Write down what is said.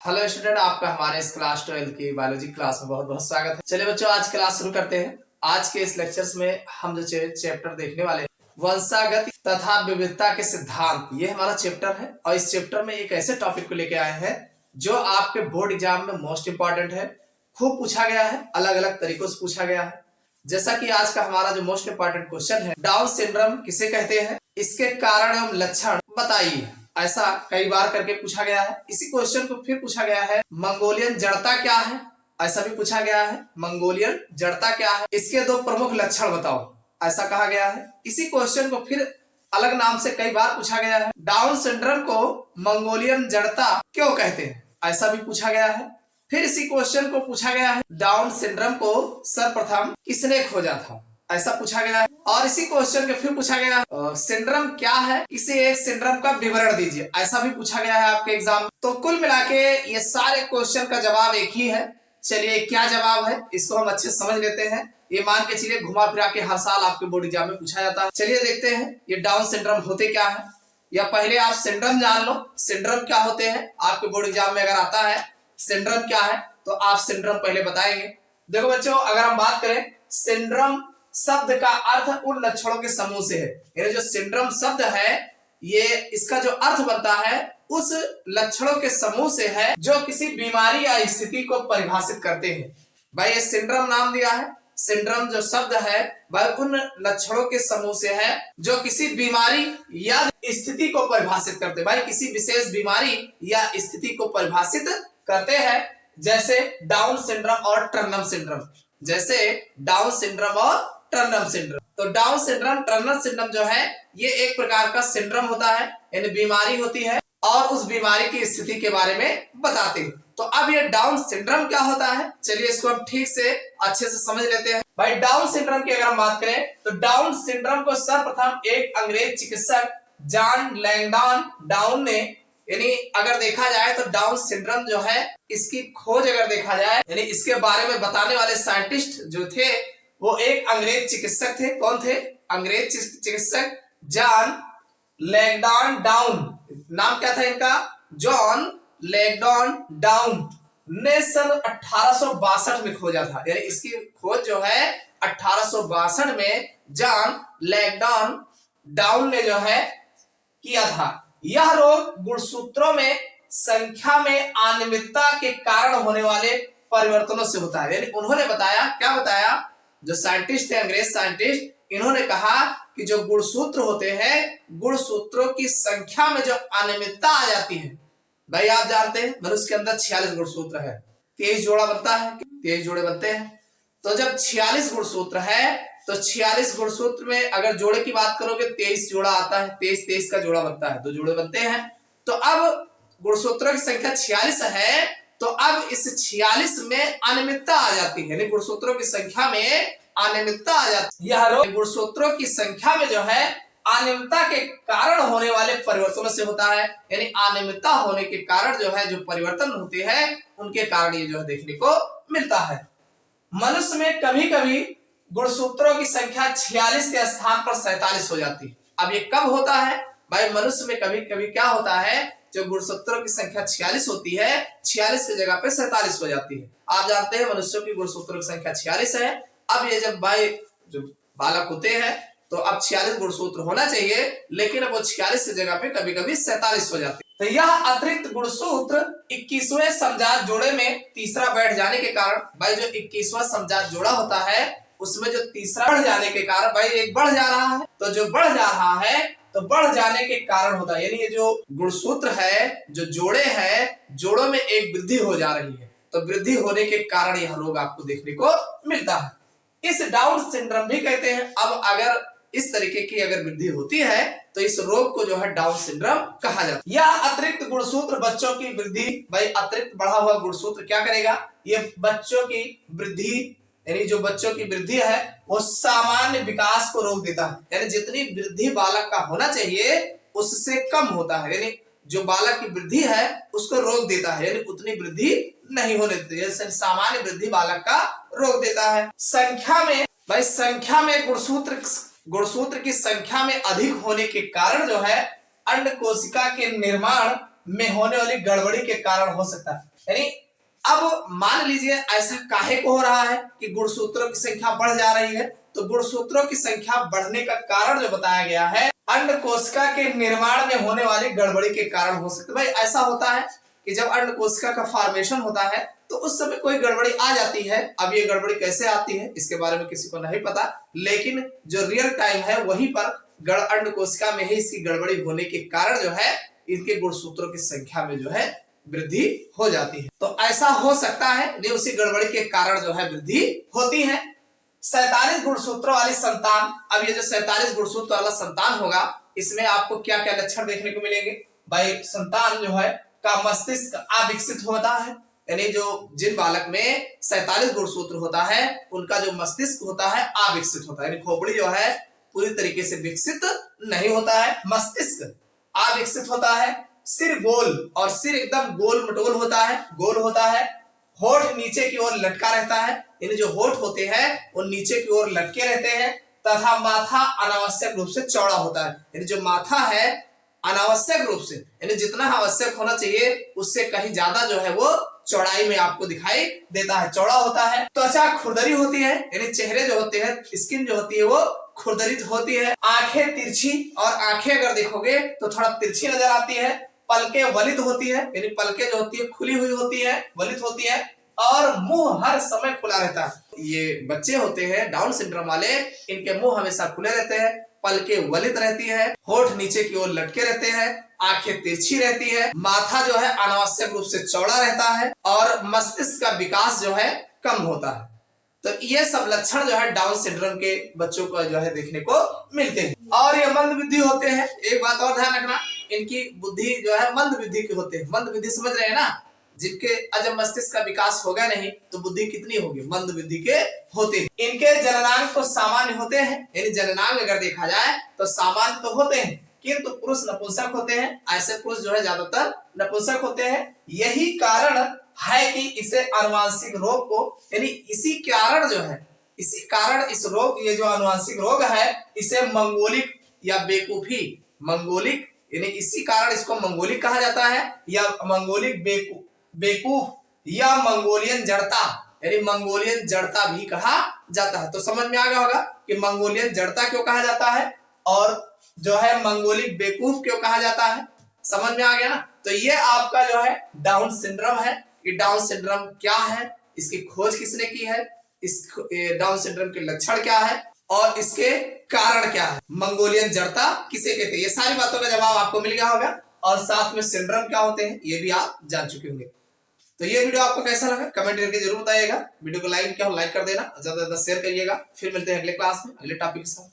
Hello student, आपका हमारे इस क्लास 12 की बायोलॉजी क्लास में बहुत बहुत स्वागत है। चलिए बच्चों, आज क्लास शुरू करते हैं। आज के इस लेक्चर्स में हम जो चैप्टर देखने वाले हैं, वंशागत तथा विविधता के सिद्धांत, ये हमारा चैप्टर है। और इस चैप्टर में एक ऐसे टॉपिक को लेके आए हैं जो आपके बोर्ड एग्जाम में मोस्ट इंपॉर्टेंट है, खूब पूछा गया है, अलग अलग तरीकों से पूछा गया है। जैसा कि आज का हमारा जो मोस्ट इंपॉर्टेंट क्वेश्चन है, डाउन सिंड्रोम किसे कहते हैं, इसके कारण एवं लक्षण बताइए। ऐसा कई बार करके पूछा गया है। इसी क्वेश्चन को फिर पूछा गया है, मंगोलियन जड़ता क्या है, ऐसा भी पूछा गया है। मंगोलियन जड़ता क्या है, इसके दो प्रमुख लक्षण बताओ, ऐसा कहा गया है। इसी क्वेश्चन को फिर अलग नाम से कई बार पूछा गया है, डाउन सिंड्रोम को मंगोलियन जड़ता क्यों कहते हैं, ऐसा भी पूछा गया है। फिर इसी क्वेश्चन को पूछा गया है, डाउन सिंड्रोम को सर्वप्रथम किसने खोजा था, ऐसा पूछा गया है। और इसी क्वेश्चन के फिर पूछा गया सिंड्रोम क्या है, इसे एक सिंड्रोम का विवरण दीजिए, ऐसा भी पूछा गया है आपके एग्जाम में। तो कुल मिला के ये सारे क्वेश्चन का जवाब एक ही है। चलिए, क्या जवाब है इसको हम अच्छे समझ लेते हैं। ये मान के चलिए घुमा फिरा के हर साल आपके बोर्ड एग्जाम में पूछा जाता है। चलिए देखते हैं ये डाउन सिंड्रोम होते क्या है, या पहले आप सिंड्रोम जान लो, सिंड्रोम क्या होते हैं। आपके बोर्ड एग्जाम में अगर आता है सिंड्रोम क्या है तो आप सिंड्रोम पहले बताएंगे। देखो बच्चों, अगर हम बात करें सिंड्रोम शब्द का अर्थ उन लक्षणों के समूह से है। यानी जो सिंड्रोम शब्द है, ये इसका जो अर्थ बनता है उस लक्षणों के समूह से है जो किसी बीमारी या स्थिति को परिभाषित करते हैं। भाई ये सिंड्रोम नाम दिया है, सिंड्रोम जो शब्द है वह उन लक्षणों के समूह से है जो किसी बीमारी या स्थिति को परिभाषित करते हैं। भाई किसी विशेष बीमारी या स्थिति को परिभाषित करते हैं, जैसे डाउन सिंड्रोम और टर्नर सिंड्रोम। जैसे डाउन सिंड्रोम और टर्नर सिंड्रोम। तो डाउन सिंड्रोम, टर्नर सिंड्रोम जो है ये एक प्रकार का सिंड्रोम होता है, यानी बीमारी होती है और उस बीमारी की स्थिति के बारे में बताते हैं। तो अब ये डाउन सिंड्रोम क्या होता है, चलिए इसको हम ठीक से अच्छे से समझ लेते हैं। भाई डाउन सिंड्रोम की अगर हम बात करें तो डाउन सिंड्रोम को सर्वप्रथम एक अंग्रेज चिकित्सक जॉन लैंगडॉन डाउन ने, यानी अगर देखा जाए तो डाउन सिंड्रोम जो है इसकी खोज अगर देखा जाए, यानी इसके बारे में बताने वाले साइंटिस्ट जो थे वो एक अंग्रेज चिकित्सक थे। कौन थे? अंग्रेज चिकित्सक जॉन लैंगडॉन डाउन। नाम क्या था इनका? जॉन लैंगडॉन डाउन ने सन 1862 में खोजा था। यानी इसकी खोज जो है 1862 में जॉन लैंगडॉन डाउन ने जो है किया था। यह रोग गुणसूत्रों में संख्या में अनियमितता के कारण होने वाले परिवर्तनों से होता है। यानी उन्होंने बताया, क्या बताया, जो साइंटिस्ट थे, अंग्रेज साइंटिस्ट, इन्होंने कहा कि जो गुणसूत्र होते हैं, गुणसूत्रों की संख्या में जो अनियमितता आ जाती है। भाई आप जानते हैं मनुष्य के अंदर 46 गुणसूत्र है, 23 जोड़ा बनता है, 23 जोड़े बनते हैं। तो जब 46 गुणसूत्र है तो 46 गुणसूत्र में अगर जोड़े की बात करोगे 23 जोड़ा आता है, 23 का जोड़ा बनता है, 2 जोड़े बनते हैं। तो अब गुणसूत्रों की संख्या 46 है, तो अब इस 46 में अनियमितता आ जाती है, यानी गुणसूत्रों की संख्या में अनियमितता आ जाती है। यह रोग गुणसूत्रों की संख्या में जो है अनियमितता के कारण होने वाले परिवर्तनों से होता है। यानी अनियमितता होने के कारण जो है, जो परिवर्तन होते हैं उनके कारण ये जो है देखने को मिलता है। मनुष्य में कभी कभी गुणसूत्रों की संख्या 46 के स्थान पर 47 हो जाती है। अब ये कब होता है? भाई मनुष्य में कभी कभी क्या होता है, जो गुणसूत्रों की संख्या 46 होती है, 46 की जगह पे 47 हो जाती है। आप जानते हैं मनुष्यों की गुणसूत्रों की संख्या 46 है। अब ये जब भाई जो बालक होते हैं तो अब 46 गुणसूत्र होना चाहिए, लेकिन अब वो 46 की जगह पे कभी कभी 47 हो जाते हैं। तो यह अतिरिक्त गुणसूत्र 21वें समजात जोड़े में तीसरा बैठ जाने के कारण, भाई जो 21वां समजात जोड़ा होता है उसमें जो तीसरा बढ़ जाने के कारण, भाई एक बढ़ जा रहा है, तो जो बढ़ जा रहा है तो बढ़ जाने के कारण होता है। यानी ये जो गुणसूत्र है, जो जोड़े हैं, जोड़ों में एक वृद्धि हो जा रही है, तो वृद्धि होने के कारण यह रोग आपको देखने को मिलता है। इस डाउन सिंड्रोम भी कहते हैं। अब अगर इस तरीके की अगर वृद्धि होती है तो इस रोग को जो है डाउन सिंड्रोम कहा जाता है। यह अतिरिक्त गुणसूत्र बच्चों की वृद्धि, भाई अतिरिक्त बढ़ा हुआ गुणसूत्र क्या करेगा, ये बच्चों की वृद्धि, यानी जो बच्चों की वृद्धि है वो सामान्य विकास को रोक देता है। यानी जितनी वृद्धि बालक का होना चाहिए उससे कम होता है, यानी जो बालक की वृद्धि है उसको रोक देता है, यानी उतनी वृद्धि नहीं होने देती है, सामान्य वृद्धि बालक का रोक देता है। संख्या में, भाई संख्या में गुणसूत्र की संख्या में अधिक होने के कारण जो है अंड कोशिका के निर्माण में होने वाली गड़बड़ी के कारण हो सकता है। यानी अब मान लीजिए ऐसा काहे को हो रहा है कि गुणसूत्रों की संख्या बढ़ जा रही है, तो गुणसूत्रों की संख्या बढ़ने का कारण जो बताया गया है अंड कोशिका के निर्माण में होने वाली गड़बड़ी के कारण हो सकता है। भाई ऐसा होता है कि जब अंड कोशिका का फॉर्मेशन होता है तो उस समय कोई गड़बड़ी आ जाती है। अब ये गड़बड़ी कैसे आती है इसके बारे में किसी को नहीं पता, लेकिन जो रियल टाइम है वहीं पर अंड कोशिका में ही इसकी गड़बड़ी होने के कारण जो है इनके गुणसूत्रों की संख्या में जो है वृद्धि हो जाती है। तो ऐसा हो सकता है, नहीं उसी गड़बड़ी के कारण जो है वृद्धि होती है। 47 गुणसूत्रों वाली संतान, अब ये जो 47 गुणसूत्र वाला संतान होगा इसमें आपको क्या क्या लक्षण देखने को मिलेंगे। भाई संतान जो है का मस्तिष्क अविकसित होता है, यानी जो जिन बालक में 47 गुणसूत्र होता है उनका जो मस्तिष्क होता है अविकसित होता है, यानी खोपड़ी जो है पूरी तरीके से विकसित नहीं होता है, मस्तिष्क अविकसित होता है। सिर गोल, और सिर एकदम गोल मटोल होता है, गोल होता है। होठ नीचे की ओर लटका रहता है, यानी जो होठ होते हैं वो नीचे की ओर लटके रहते हैं। तथा माथा अनावश्यक रूप से चौड़ा होता है, यानी जो माथा है अनावश्यक रूप से, यानी जितना आवश्यक होना चाहिए उससे कहीं ज्यादा जो है वो चौड़ाई में आपको दिखाई देता है, चौड़ा होता है। त्वचा खुरदरी होती है, यानी चेहरे जो होते हैं, स्किन जो होती है वो खुरदरी होती है। आंखें तिरछी, और आंखें अगर देखोगे तो थोड़ा तिरछी नजर आती है। पलकें वलित होती है, यानी पलकें जो होती है खुली हुई होती है, वलित होती है। और मुंह हर समय खुला रहता है। ये बच्चे होते हैं डाउन सिंड्रोम वाले, इनके मुंह हमेशा खुले रहते हैं, पलकें वलित रहती है, होठ नीचे की ओर लटके रहते हैं, आंखें तिरछी रहती है, माथा जो है अनावश्यक रूप से चौड़ा रहता है, और मस्तिष्क का विकास जो है कम होता है। तो ये सब लक्षण जो है डाउन सिंड्रोम के बच्चों को जो है देखने को मिलते हैं। और ये मंद बुद्धि होते हैं। एक बात और ध्यान रखना, इनकी बुद्धि जो है मंद बुद्धि के होते हैं। मंद बुद्धि समझ रहे हैं ना, जिनके जब मस्तिष्क का विकास होगा नहीं तो बुद्धि कितनी होगी, मंद बुद्धि के होते हैं। इनके जननांग तो सामान्य होते हैं, यानी जननांग अगर देखा जाए तो सामान्य तो होते हैं, किंतु पुरुष नपुंसक होते हैं। ऐसे पुरुष जो है ज्यादातर नपुंसक होते हैं। यही कारण है कि इसे आनुवंशिक रोग को, यानी इसी कारण जो है, इसी कारण इस रोग, ये जो आनुवंशिक रोग है इसे मंगोलिक या बेकूफी, मंगोलिक यानी इसी कारण इसको मंगोलिक कहा जाता है, या मंगोलिक बेकूफ या मंगोलियन जड़ता, यानी मंगोलियन जड़ता भी कहा जाता है। तो समझ में आ गया होगा कि मंगोलियन जड़ता क्यों कहा जाता है और जो है मंगोलिक बेकूफ क्यों कहा जाता है। समझ में आ गया ना। तो ये आपका जो है डाउन सिंड्रोम है। कि डाउन सिंड्रोम क्या है, इसकी खोज किसने की है, इस डाउन सिंड्रोम के लक्षण क्या है और इसके कारण क्या है, मंगोलियन जड़ता किसे कहते हैं, ये सारी बातों का जवाब आपको मिल गया होगा। और साथ में सिंड्रोम क्या होते हैं ये भी आप जान चुके होंगे। तो ये वीडियो आपको कैसा लगा कमेंट करके जरूर बताइएगा। वीडियो को लाइक कर देना, ज्यादा से ज्यादा शेयर करिएगा। फिर मिलते हैं अगले क्लास में अगले टॉपिक के साथ।